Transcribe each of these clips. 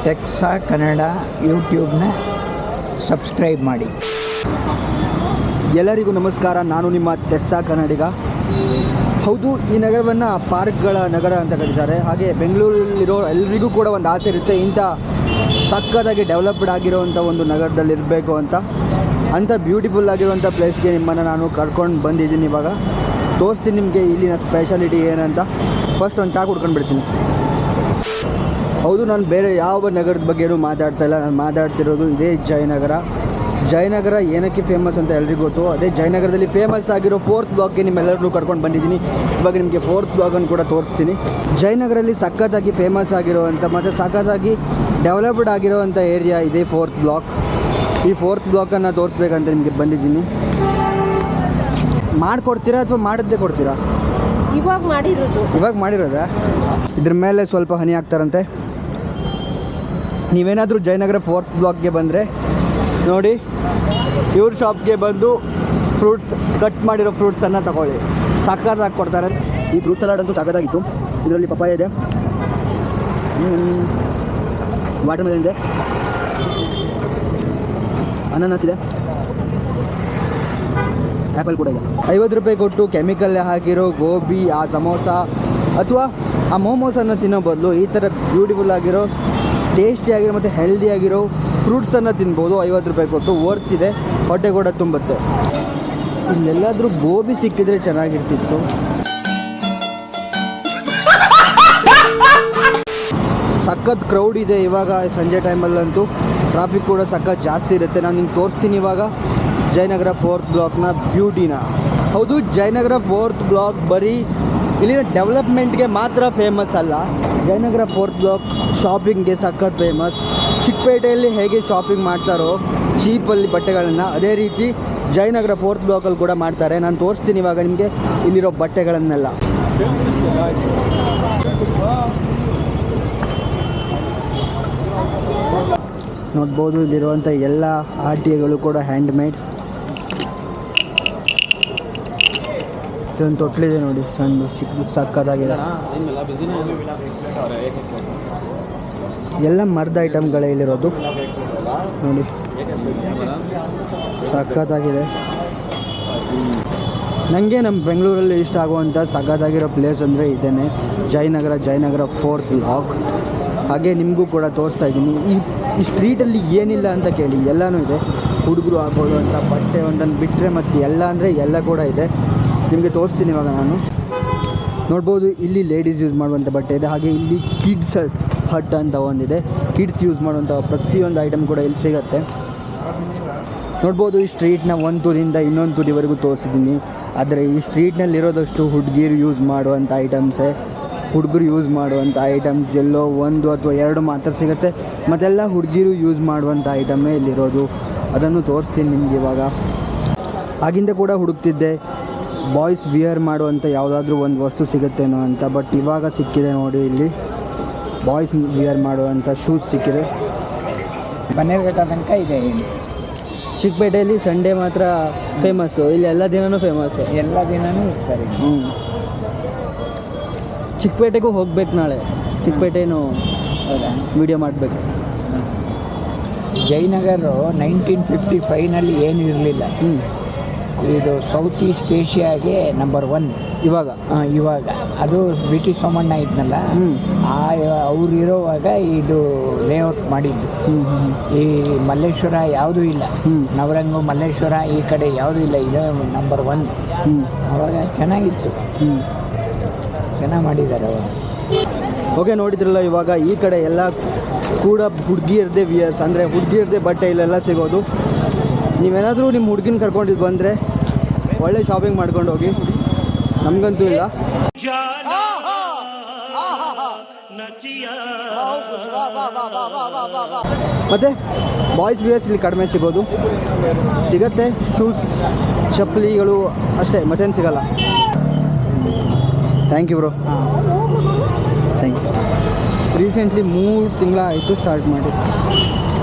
ಟೆಕ್ಸಾ Kannada ಯೂಟ್ಯೂಬ್ನ subscribe ಮಾಡಿ. ಎಲ್ಲರಿಗೂ ನಮಸ್ಕಾರ. ನಾನು ನಿಮ್ಮ ಟೆಸ್ಸಾ ಕನ್ನಡಿಗ. ಹೌದು, ಈ ನಗರವನ್ನು ಪಾರ್ಕ್ಗಳ ನಗರ ಅಂತ ಕರೀತಾರೆ. ಹಾಗೆ ಬೆಂಗಳೂರಲ್ಲಿರೋ ಎಲ್ಲರಿಗೂ ಕೂಡ ಒಂದು ಆಸೆ ಇರುತ್ತೆ, ಇಂಥ ಸಕ್ಕತ್ತಾಗಿ ಡೆವಲಪ್ಡ್ ಆಗಿರೋವಂಥ ಒಂದು ನಗರದಲ್ಲಿರಬೇಕು ಅಂಥ ಬ್ಯೂಟಿಫುಲ್ ಆಗಿರುವಂಥ ಪ್ಲೇಸ್ಗೆ ನಿಮ್ಮನ್ನು ನಾನು ಕರ್ಕೊಂಡು ಬಂದಿದ್ದೀನಿ. ಇವಾಗ ತೋರಿಸ್ತೀನಿ ನಿಮಗೆ ಇಲ್ಲಿನ ಸ್ಪೆಷಾಲಿಟಿ ಏನಂತ. ಫಸ್ಟ್ ಒಂದು ಚಹಾ ಕುಡ್ಕೊಂಡು ಬಿಡ್ತೀನಿ. ಹೌದು, ನಾನು ಬೇರೆ ಯಾವ ನಗರದ ಬಗ್ಗೆ ಏನೂ ಮಾತಾಡ್ತಾ ಇಲ್ಲ. ನಾನು ಮಾತಾಡ್ತಿರೋದು ಇದೇ ಜಯನಗರ. ಜಯನಗರ ಏನಕ್ಕೆ ಫೇಮಸ್ ಅಂತ ಎಲ್ರಿಗೂ ಗೊತ್ತು. ಅದೇ ಜಯನಗರದಲ್ಲಿ ಫೇಮಸ್ ಆಗಿರೋ 4th ಬ್ಲಾಕ್ಗೆ ನಿಮ್ಮೆಲ್ಲರೂ ಕರ್ಕೊಂಡು ಬಂದಿದ್ದೀನಿ. ಇವಾಗ ನಿಮಗೆ 4th ಬ್ಲಾಗನ್ನು ಕೂಡ ತೋರಿಸ್ತೀನಿ. ಜಯನಗರಲ್ಲಿ ಸಖತ್ತಾಗಿ ಫೇಮಸ್ ಆಗಿರೋವಂಥ ಮತ್ತು ಸಖತ್ತಾಗಿ ಡೆವಲಪ್ಡ್ ಆಗಿರೋವಂಥ ಏರಿಯಾ ಇದೆ 4th ಬ್ಲಾಕ್. ಈ 4th ಬ್ಲಾಕನ್ನು ತೋರಿಸ್ಬೇಕಂತ ನಿಮಗೆ ಬಂದಿದ್ದೀನಿ. ಮಾಡಿಕೊಡ್ತೀರಾ ಅಥವಾ ಮಾಡಿದ್ದೇ ಕೊಡ್ತೀರಾ? ಇವಾಗ ಮಾಡಿರೋದಾ? ಇದ್ರ ಮೇಲೆ ಸ್ವಲ್ಪ ಹನಿ ಹಾಕ್ತಾರಂತೆ. ನೀವೇನಾದರೂ ಜಯನಗರ 4th ಬ್ಲಾಕ್ಗೆ ಬಂದರೆ ನೋಡಿ, ಇವ್ರ ಶಾಪ್ಗೆ ಬಂದು ಫ್ರೂಟ್ಸ್ ಕಟ್ ಮಾಡಿರೋ ಫ್ರೂಟ್ಸನ್ನು ತಗೊಳ್ಳಿ, ಸಕ್ಕತ್ತಾಗಿ ಕೊಡ್ತಾರೆ. ಈ ಫ್ರೂಟ್ ಸಲಾಡ್ ಅಂತೂ ಸಕ್ಕತ್ತಾಗಿತ್ತು. ಇದರಲ್ಲಿ ಪಪ್ಪಾಯ ಇದೆ, ವಾಟರ್ ಮೆಲನ್ ಇದೆ, ಅನಾನಸ್ ಇದೆ, ಆ್ಯಪಲ್ ಕೂಡ ಇದೆ. 50 ರೂಪಾಯಿ ಕೊಟ್ಟು ಕೆಮಿಕಲ್ ಹಾಕಿರೋ ಗೋಬಿ, ಆ ಸಮೋಸ ಅಥವಾ ಆ ಮೋಮೋಸನ್ನು ತಿನ್ನೋ ಬದಲು ಈ ಥರ ಬ್ಯೂಟಿಫುಲ್ ಆಗಿರೋ, ಟೇಸ್ಟಿಯಾಗಿರೋ ಮತ್ತು ಹೆಲ್ದಿಯಾಗಿರೋ ಫ್ರೂಟ್ಸನ್ನು ತಿನ್ಬೋದು. 50 ರೂಪಾಯಿ ಕೊಟ್ಟು ವರ್ತ್ ಇದೆ, ಹೊಟ್ಟೆ ಕೂಡ ತುಂಬುತ್ತೆ. ಇಲ್ಲೆಲ್ಲಾದರೂ ಗೋಬಿ ಸಿಕ್ಕಿದ್ರೆ ಚೆನ್ನಾಗಿರ್ತಿತ್ತು. ಸಖತ್ ಕ್ರೌಡ್ ಇದೆ ಇವಾಗ ಸಂಜೆ ಟೈಮಲ್ಲಂತೂ. ಟ್ರಾಫಿಕ್ ಕೂಡ ಸಖತ್ ಜಾಸ್ತಿ ಇರುತ್ತೆ. ನಾನು ನಿಮ್ಗೆ ತೋರಿಸ್ತೀನಿ ಇವಾಗ ಜಯನಗರ 4th ಬ್ಲಾಕ್ನ ಬ್ಯೂಟಿನ. ಹೌದು, ಜಯನಗರ 4th ಬ್ಲಾಕ್ ಬರೀ ಇಲ್ಲಿನ ಡೆವಲಪ್ಮೆಂಟ್ಗೆ ಮಾತ್ರ ಫೇಮಸ್ ಅಲ್ಲ. ಜಯನಗರ 4th ಬ್ಲಾಕ್ ಶಾಪಿಂಗ್ಗೆ ಸಖತ್ ಫೇಮಸ್. ಚಿಕ್ಕಪೇಟೆಯಲ್ಲಿ ಹೇಗೆ ಶಾಪಿಂಗ್ ಮಾಡ್ತಾರೋ ಚೀಪಲ್ಲಿ ಬಟ್ಟೆಗಳನ್ನು, ಅದೇ ರೀತಿ ಜಯನಗರ 4th ಬ್ಲಾಕಲ್ಲಿ ಕೂಡ ಮಾಡ್ತಾರೆ. ನಾನು ತೋರಿಸ್ತೀನಿ ಇವಾಗ ನಿಮಗೆ ಇಲ್ಲಿರೋ ಬಟ್ಟೆಗಳನ್ನೆಲ್ಲ. ನೋಡ್ಬೋದು, ಇಲ್ಲಿರುವಂಥ ಎಲ್ಲ ಆಟಿಕೆಗಳು ಕೂಡ ಹ್ಯಾಂಡ್ಮೇಡ್. ಇದೊಂದು ತೊಟ್ಲಿದೆ ನೋಡಿ, ಸಣ್ಣ ಚಿಕ್ಕ ಸಕ್ಕತ್ತಾಗಿದೆ. ಎಲ್ಲ ಮರದ ಐಟಮ್ಗಳೇ ಇಲ್ಲಿರೋದು ನೋಡಿ, ಸಕ್ಕತ್ತಾಗಿದೆ. ನನಗೆ ನಮ್ಮ ಬೆಂಗಳೂರಲ್ಲಿ ಇಷ್ಟ ಆಗುವಂಥ ಸಕ್ಕತ್ತಾಗಿರೋ ಪ್ಲೇಸ್ ಅಂದರೆ ಇದೇನೆ, ಜಯನಗರ 4th ಬ್ಲಾಕ್. ಹಾಗೆ ನಿಮಗೂ ಕೂಡ ತೋರಿಸ್ತಾ ಇದ್ದೀನಿ. ಈ ಸ್ಟ್ರೀಟಲ್ಲಿ ಏನಿಲ್ಲ ಅಂತ ಕೇಳಿ, ಎಲ್ಲನೂ ಇದೆ. ಹುಡುಗರು ಹಾಕೊಳ್ಳುವಂಥ ಬಟ್ಟೆ ಒಂದನ್ನು ಬಿಟ್ಟರೆ ಮತ್ತು ಎಲ್ಲ ಅಂದರೆ ಎಲ್ಲ ಕೂಡ ಇದೆ. ನಿಮಗೆ ತೋರಿಸ್ತೀನಿ ಇವಾಗ ನಾನು. ನೋಡ್ಬೋದು, ಇಲ್ಲಿ ಲೇಡೀಸ್ ಯೂಸ್ ಮಾಡುವಂಥ ಬಟ್ಟೆ ಇದೆ. ಹಾಗೆ ಇಲ್ಲಿ ಕಿಡ್ಸ್ ಹಟ್ ಅಂತ ಒಂದಿದೆ. ಕಿಡ್ಸ್ ಯೂಸ್ ಮಾಡುವಂಥ ಪ್ರತಿಯೊಂದು ಐಟಮ್ ಕೂಡ ಇಲ್ಲಿ ಸಿಗುತ್ತೆ. ನೋಡ್ಬೋದು, ಈ ಸ್ಟ್ರೀಟ್ನ ಒಂದು ತುದಿಯಿಂದ ಇನ್ನೊಂದು ತುದಿವರೆಗೂ ತೋರಿಸಿದ್ದೀನಿ. ಆದರೆ ಈ ಸ್ಟ್ರೀಟ್ನಲ್ಲಿರೋದಷ್ಟು ಹುಡುಗಿರು ಯೂಸ್ ಮಾಡುವಂಥ ಐಟಮ್ಸೇ. ಹುಡುಗರು ಯೂಸ್ ಮಾಡುವಂಥ ಐಟಮ್ಸ್ ಎಲ್ಲೋ 1 ಅಥವಾ 2 ಮಾತ್ರ ಸಿಗುತ್ತೆ. ಮತ್ತೆಲ್ಲ ಹುಡುಗಿರು ಯೂಸ್ ಮಾಡುವಂಥ ಐಟಮೇ ಇಲ್ಲಿರೋದು. ಅದನ್ನು ತೋರಿಸ್ತೀನಿ ನಿಮ್ಗೆ ಇವಾಗ. ಆಗಿಂದ ಕೂಡ ಹುಡುಕ್ತಿದ್ದೆ ಬಾಯ್ಸ್ ವಿಯರ್ ಮಾಡುವಂಥ ಯಾವುದಾದ್ರೂ ಒಂದು ವಸ್ತು ಸಿಗುತ್ತೇನೋ ಅಂತ. ಬಟ್ ಇವಾಗ ಸಿಕ್ಕಿದೆ ನೋಡಿ, ಇಲ್ಲಿ ಬಾಯ್ಸ್ ವಿಯರ್ ಮಾಡುವಂಥ ಶೂಸ್ ಸಿಕ್ಕಿದೆ. ಬನ್ನೇರುಘಟ್ಟ ತನಕ ಇದೆ. ಚಿಕ್ಕಪೇಟೆಯಲ್ಲಿ ಸಂಡೇ ಮಾತ್ರ ಫೇಮಸ್ಸು, ಇಲ್ಲಿ ಎಲ್ಲ ದಿನವೂ ಫೇಮಸ್ಸು, ಎಲ್ಲ ದಿನವೂ ಇರ್ತಾರೆ. ಚಿಕ್ಕಪೇಟೆಗೂ ಹೋಗ್ಬೇಕು ನಾಳೆ. ಚಿಕ್ಕಪೇಟೆನೂ ವಿಡಿಯೋ ಮಾಡಬೇಕು. ಜಯನಗರ 1955ನಲ್ಲಿ ಏನೂ ಇರಲಿಲ್ಲ. ಇದು ಸೌತ್ ಈಸ್ಟ್ ಏಷ್ಯಾಗೆ ನಂಬರ್ 1 ಇವಾಗ. ಅದು ಬ್ರಿಟಿಷ್ ಸೋಮಣ್ಣ ಇದ್ನಲ್ಲ, ಅವ್ರು ಇರೋವಾಗ ಇದು ಲೇಔಟ್ ಮಾಡಿದ್ದು. ಈ ಮಲ್ಲೇಶ್ವರ ಯಾವುದೂ ಇಲ್ಲ, ನವರಂಗು ಮಲ್ಲೇಶ್ವರ ಈ ಕಡೆ ಯಾವುದೂ ಇಲ್ಲ, ಇದು ನಂಬರ್ 1. ಅವಾಗ ಚೆನ್ನಾಗಿತ್ತು, ಚೆನ್ನಾಗಿ ಮಾಡಿದ್ದಾರೆ ಅವರು. ಓಕೆ, ನೋಡಿದ್ರಲ್ಲ, ಇವಾಗ ಈ ಕಡೆ ಎಲ್ಲ ಕೂಡ ಹುಡುಗಿಯರದೇ ವಿಯರ್ಸ್, ಅಂದರೆ ಹುಡುಗಿಯರದೇ ಬಟ್ಟೆ ಇಲ್ಲೆಲ್ಲ ಸಿಗೋದು. ನೀವೇನಾದರೂ ನಿಮ್ಮ ಹುಡುಗಿನ ಕರ್ಕೊಂಡಿದ್ದು ಬಂದರೆ ಒಳ್ಳೆ ಶಾಪಿಂಗ್ ಮಾಡ್ಕೊಂಡು ಹೋಗಿ, ನಮಗಂತೂ ಇಲ್ಲ. ಮತ್ತು ಬಾಯ್ಸ್ ವಿಯರ್ಸ್ ಇಲ್ಲಿ ಕಡಿಮೆ ಸಿಗುತ್ತೆ. ಶೂಸ್, ಚಪ್ಪಲಿಗಳು ಅಷ್ಟೇ, ಮತ್ತೇನು ಸಿಗಲ್ಲ. Thank you bro. Thank you. Recently 3 ತಿಂಗಳಾಯಿತು ಸ್ಟಾರ್ಟ್ ಮಾಡಿ.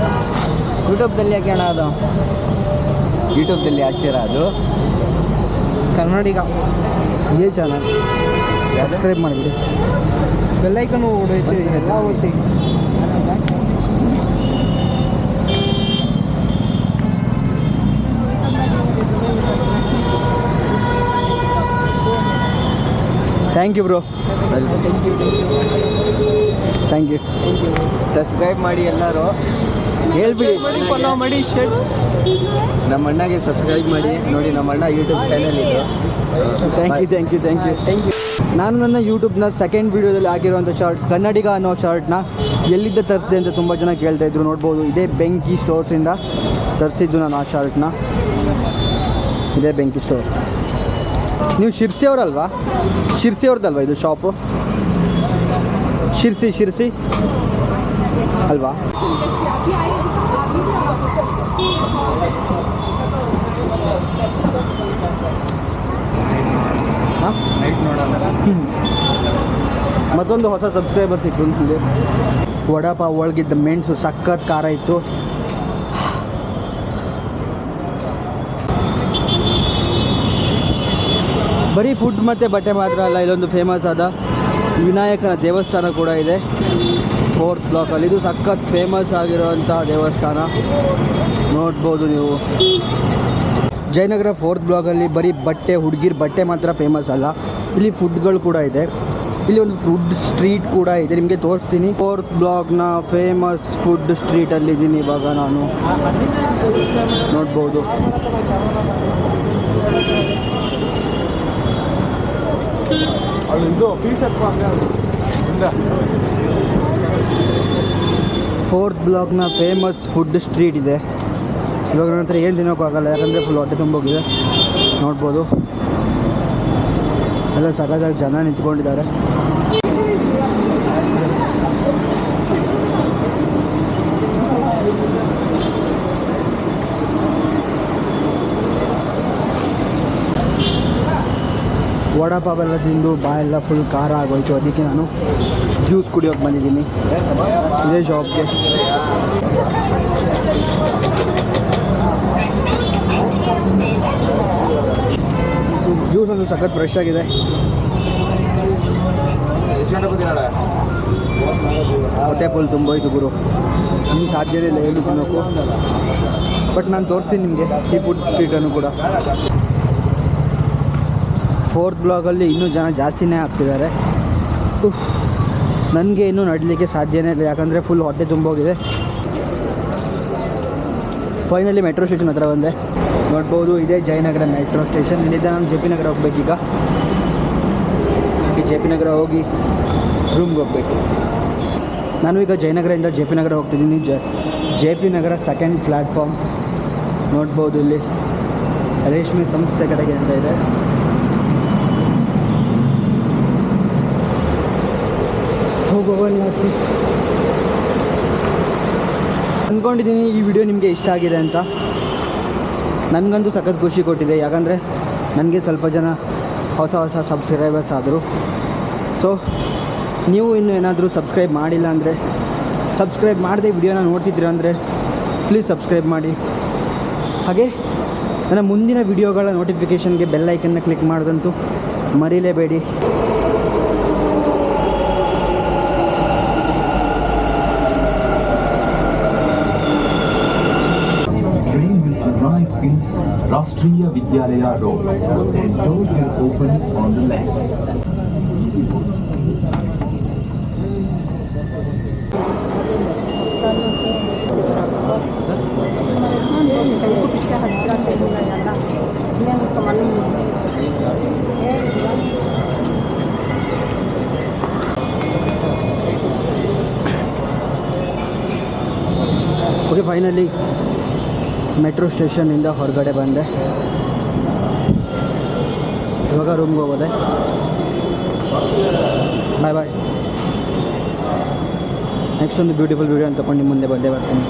ಯೂಟ್ಯೂಬ್ದಲ್ಲಿ ಯಾಕೆ ಅಣ್ಣ ಅದು? ಯೂಟ್ಯೂಬ್ದಲ್ಲಿ ಹಾಕ್ತೀರಾ ಅದು? ಕನ್ನಡಿಗ ಇದೇ ಚಾನಲ್ ಸಬ್ಸ್ಕ್ರೈಬ್ ಮಾಡಿಬಿಡಿ. ಬೆಲ್ಲೈಕನ್ನು ಹೊಡೆಯುತ್ತೆ ಎಲ್ಲ ಓದ್ತಿ. Thank you bro. Thank you. Subscribe ಮಾಡಿ ಎಲ್ಲರೂ, ಹೇಳ್ಬಿಡಿ. ಫಾಲೋ ಮಾಡಿ, ಶೇರ್. ನಮ್ಮ ಅಣ್ಣಗೆ ಸಬ್ಸ್ಕ್ರೈಬ್ ಮಾಡಿ ನೋಡಿ, ನಮ್ಮ ಅಣ್ಣ ಯೂಟ್ಯೂಬ್ ಚಾನಲ್ ಇದು. Thank you. ನಾನು ನನ್ನ ಯೂಟ್ಯೂಬ್ನ ಸೆಕೆಂಡ್ ವೀಡಿಯೋದಲ್ಲಿ ಹಾಕಿರುವಂಥ ಶರ್ಟ್ ಕನ್ನಡಿಗ ಅನ್ನೋ ಶರ್ಟ್ನ ಎಲ್ಲಿದ್ದ ತರಿಸಿದೆ ಅಂತ ತುಂಬ ಜನ ಕೇಳ್ತಾಯಿದ್ರು. ನೋಡ್ಬೋದು, ಇದೇ ಬೆಂಕಿ ಸ್ಟೋರ್ಸಿಂದ ತರಿಸಿದ್ದು ನಾನು ಆ ಶರ್ಟ್ನ. ಇದೇ ಬೆಂಕಿ ಸ್ಟೋರ್. ನೀವು ಶಿರ್ಸಿ ಅವರಲ್ವಾ? ಶಿರ್ಸಿ ಅವ್ರದ್ದಲ್ವಾ ಇದು ಶಾಪು? ಶಿರ್ಸಿ ಅಲ್ವಾ? ಹಾಂ, ಮತ್ತೊಂದು ಹೊಸ ಸಬ್ಸ್ಕ್ರೈಬರ್ ಸಿಕ್ತು ನನಗೆ. ವಡಾಪಾವ್ ಒಳಗಿದ್ದ ಮೆಣಸು ಸಖತ್ ಖಾರ ಇತ್ತು. ಬರೀ ಫುಡ್ ಮತ್ತು ಬಟ್ಟೆ ಮಾತ್ರ ಅಲ್ಲ, ಇಲ್ಲೊಂದು ಫೇಮಸ್ ಆದ ವಿನಾಯಕನ ದೇವಸ್ಥಾನ ಕೂಡ ಇದೆ 4th ಬ್ಲಾಕಲ್ಲಿ. ಇದು ಸಖತ್ ಫೇಮಸ್ ಆಗಿರೋವಂಥ ದೇವಸ್ಥಾನ, ನೋಡ್ಬೋದು ನೀವು. ಜಯನಗರ 4th ಬ್ಲಾಕಲ್ಲಿ ಬರೀ ಬಟ್ಟೆ, ಹುಡುಗಿರ್ ಬಟ್ಟೆ ಮಾತ್ರ ಫೇಮಸ್ ಅಲ್ಲ, ಇಲ್ಲಿ ಫುಡ್ಗಳು ಕೂಡ ಇದೆ. ಇಲ್ಲಿ ಒಂದು ಫುಡ್ ಸ್ಟ್ರೀಟ್ ಕೂಡ ಇದೆ, ನಿಮಗೆ ತೋರಿಸ್ತೀನಿ. 4th ಬ್ಲಾಕ್ನ ಫೇಮಸ್ ಫುಡ್ ಸ್ಟ್ರೀಟಲ್ಲಿದ್ದೀನಿ ಇವಾಗ ನಾನು, ನೋಡ್ಬೋದು. ಫೋರ್ತ್ ಬ್ಲಾಕ್ನ ಫೇಮಸ್ ಫುಡ್ ಸ್ಟ್ರೀಟ್ ಇದೆ. ಇವಾಗ ನನ್ನ ಹತ್ರ ಏನು ತಿನ್ನೋಕ್ಕಾಗಲ್ಲ, ಯಾಕಂದರೆ ಫುಲ್ ಹೊಟ್ಟೆ ತುಂಬೋಗಿದೆ. ನೋಡ್ಬೋದು, ಎಲ್ಲ ಸಖತ್ತಾಗಿ ಜನ ನಿಂತ್ಕೊಂಡಿದ್ದಾರೆ. ವಡಾಪಾವ್ ಎಲ್ಲ ತಿಂದು ಬಾಯೆಲ್ಲ ಫುಲ್ ಖಾರ ಆಗೋಯ್ತು, ಅದಕ್ಕೆ ನಾನು ಜ್ಯೂಸ್ ಕುಡಿಯೋಕೆ ಬಂದಿದ್ದೀನಿ ಇದೇ ಶಾಪ್ಗೆ. ಜ್ಯೂಸ್ ಒಂದು ಸಖತ್ ಫ್ರೆಶ್ ಆಗಿದೆ. ಹೊಟ್ಟೆ ಫುಲ್ ತುಂಬೋಯ್ತು ಗುರು, ನಿಮ್ಗೆ ಸಾಧ್ಯನೇ ಇಲ್ಲ ಏನು ತಿನ್ನೋಕ್ಕೂ. ಬಟ್ ನಾನು ತೋರಿಸ್ತೀನಿ ನಿಮಗೆ ಈ ಫುಡ್ ಸ್ಟ್ರೀಟನ್ನು ಕೂಡ. 4th ಬ್ಲಾಕಲ್ಲಿ ಇನ್ನೂ ಜನ ಜಾಸ್ತಿನೇ ಆಗ್ತಿದ್ದಾರೆ. ನನಗೆ ಇನ್ನೂ ನಡಲಿಕ್ಕೆ ಸಾಧ್ಯನೇ ಇಲ್ಲ, ಯಾಕಂದರೆ ಫುಲ್ ಹೊಟ್ಟೆ ತುಂಬೋಗಿದೆ. ಫೈನಲಿ ಮೆಟ್ರೋ ಸ್ಟೇಷನ್ ಹತ್ರ ಬಂದೆ. ನೋಡ್ಬೋದು, ಇದೇ ಜಯನಗರ ಮೆಟ್ರೋ ಸ್ಟೇಷನ್. ಇಲ್ಲಿಂದ ನಾನು ಜೆ ಪಿ ನಗರ ಹೋಗ್ಬೇಕೀಗ. ಜೆ ಪಿ ನಗರ ಹೋಗಿ ರೂಮ್ಗೆ ಹೋಗಬೇಕು. ನಾನು ಈಗ ಜಯನಗರದಿಂದ ಜೆ ಪಿ ನಗರ ಹೋಗ್ತಿದ್ದೀನಿ. ಜೆ ಪಿ ನಗರ 2nd ಪ್ಲ್ಯಾಟ್ಫಾರ್ಮ್. ನೋಡ್ಬೋದು, ಇಲ್ಲಿ ರೇಷ್ಮೆ ಸಂಸ್ಥೆ ಕಡೆಗೆ ಅಂತ ಇದೆ. ಹೋಗೋಣ. ಅಂದ್ಕೊಂಡಿದ್ದೀನಿ ಈ ವಿಡಿಯೋ ನಿಮಗೆ ಇಷ್ಟ ಆಗಿದೆ ಅಂತ. ನನಗಂತೂ ಸಖತ್ ಖುಷಿ ಕೊಟ್ಟಿದೆ, ಯಾಕಂದರೆ ನನಗೆ ಸ್ವಲ್ಪ ಜನ ಹೊಸ ಸಬ್ಸ್ಕ್ರೈಬರ್ಸ್ ಆದರು. ಸೊ ನೀವು ಇನ್ನೂ ಏನಾದರೂ ಸಬ್ಸ್ಕ್ರೈಬ್ ಮಾಡಿಲ್ಲ ಅಂದರೆ, ಸಬ್ಸ್ಕ್ರೈಬ್ ಮಾಡದೆ ವಿಡಿಯೋನ ನೋಡ್ತಿದ್ದೀರ ಅಂದರೆ ಪ್ಲೀಸ್ ಸಬ್ಸ್ಕ್ರೈಬ್ ಮಾಡಿ. ಹಾಗೆ ನನ್ನ ಮುಂದಿನ ವಿಡಿಯೋಗಳ ನೋಟಿಫಿಕೇಷನ್ಗೆ ಬೆಲ್ ಐಕನ್ನ ಕ್ಲಿಕ್ ಮಾಡೋದಂತೂ ಮರೀಲೇಬೇಡಿ. in Rashtriya Vidyalaya Road. Then doors will open on the left. Okay, finally metro ಸ್ಟೇಷನ್ನಿಂದ ಹೊರಗಡೆ ಬಂದೆ. ಇವಾಗ ರೂಮ್ಗೆ ಹೋಗೋದೆ. ಬಾಯ್. ನೆಕ್ಸ್ಟ್ ಒಂದು ಬ್ಯೂಟಿಫುಲ್ ವೀಡಿಯೋ ಅಂತ ತಗೊಂಡು ನಿಮ್ಮ ಮುಂದೆ ಬಂದೇ ಬರ್ತೀನಿ.